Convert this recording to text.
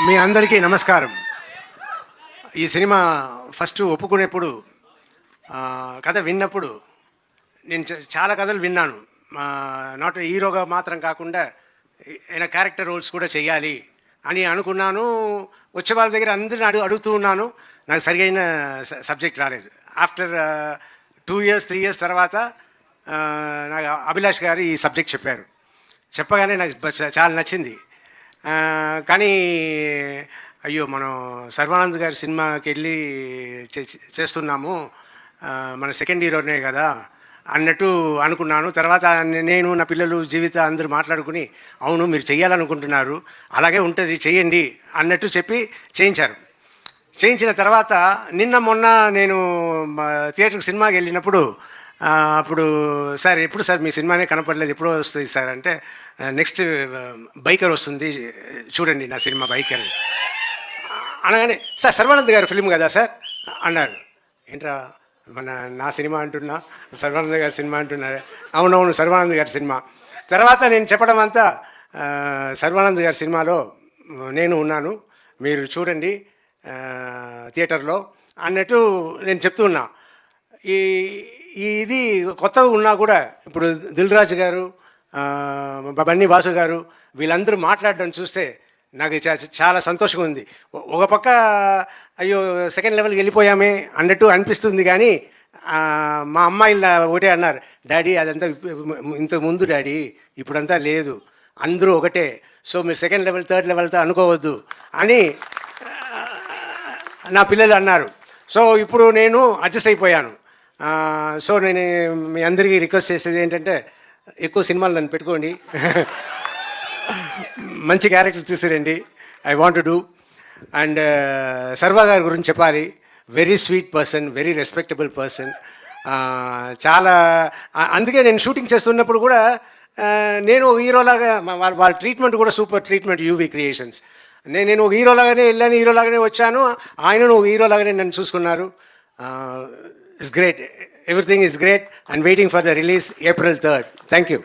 మీ అందరికీ నమస్కారం. ఈ సినిమా ఫస్ట్ ఒప్పుకునేప్పుడు కథ విన్నప్పుడు నేను చాలా కథలు విన్నాను. నాట్ హీరోగా మాత్రం కాకుండా ఆయన క్యారెక్టర్ రోల్స్ కూడా చెయ్యాలి అని అనుకున్నాను. వచ్చే వాళ్ళ దగ్గర అందరిని అడుగుతూ ఉన్నాను. నాకు సరిగైన సబ్జెక్ట్ రాలేదు. ఆఫ్టర్ 2 years 3 years తర్వాత నాకు అభిలాష్ గారు ఈ సబ్జెక్ట్ చెప్పారు. చెప్పగానే నాకు చాలా నచ్చింది. కానీ అయ్యో, మనం సర్వానంద్ గారి సినిమాకి వెళ్ళి చేస్తున్నాము, మన సెకండ్ హీరోనే కదా అన్నట్టు అనుకున్నాను. తర్వాత నేను, నా పిల్లలు, జీవిత అందరూ మాట్లాడుకుని అవును మీరు చెయ్యాలనుకుంటున్నారు, అలాగే ఉంటుంది, చెయ్యండి అన్నట్టు చెప్పి చేయించారు. చేయించిన తర్వాత మొన్న నేను థియేటర్కి సినిమాకి వెళ్ళినప్పుడు అప్పుడు సార్ ఎప్పుడు సార్ మీ సినిమానే కనపడలేదు, ఎప్పుడో వస్తుంది సార్ అంటే నెక్స్ట్ బైకర్ వస్తుంది చూడండి నా సినిమా బైకర్ అనగానే సార్ సర్వానంద్ గారి ఫిలిం కదా సార్ అన్నారు. ఏంట్రా నా సినిమా అంటున్నా, సర్వానంద్ గారి సినిమా అంటున్నారు. అవునవును సర్వానంద్ గారి సినిమా. తర్వాత నేను చెప్పడం అంతా సర్వానంద్ గారి సినిమాలో నేను ఉన్నాను, మీరు చూడండి థియేటర్లో అన్నట్టు నేను చెప్తూ ఉన్నా. ఇది కొత్తగా ఉన్నా కూడా ఇప్పుడు దిల్ రాజు గారు, బన్నీ వాసు గారు వీళ్ళందరూ మాట్లాడడం చూస్తే నాకు చాలా సంతోషంగా ఉంది. ఒక పక్క అయ్యో సెకండ్ లెవెల్కి వెళ్ళిపోయామే అన్నట్టు అనిపిస్తుంది. కానీ మా అమ్మాయిలు ఒకటే అన్నారు, డాడీ అదంతా ఇంతకు ముందు డాడీ, ఇప్పుడంతా లేదు, అందరూ ఒకటే, సో మీరు సెకండ్ లెవెల్ థర్డ్ లెవెల్తో అనుకోవద్దు అని నా పిల్లలు అన్నారు. సో ఇప్పుడు నేను అడ్జస్ట్ అయిపోయాను. సో నేను మీ అందరికీ రిక్వెస్ట్ చేసేది ఏంటంటే ఎక్కువ సినిమాలు నన్ను పెట్టుకోండి, మంచి క్యారెక్టర్ తీసుకురండి, I want to do. And Sarva గారి గురించి చెప్పాలి. Very sweet person, very respectable person. చాలా అందుకే నేను షూటింగ్ చేస్తున్నప్పుడు కూడా నేను ఒక హీరోలాగా వాళ్ళ ట్రీట్మెంట్ కూడా సూపర్ ట్రీట్మెంట్, యూవీ క్రియేషన్స్. నేను ఒక హీరోలాగానే వెళ్ళాను, హీరోలాగానే వచ్చాను, ఆయనను ఒక హీరోలాగానే నన్ను చూసుకున్నారు. It's great. Everything is great and waiting for the release April 3rd. Thank you.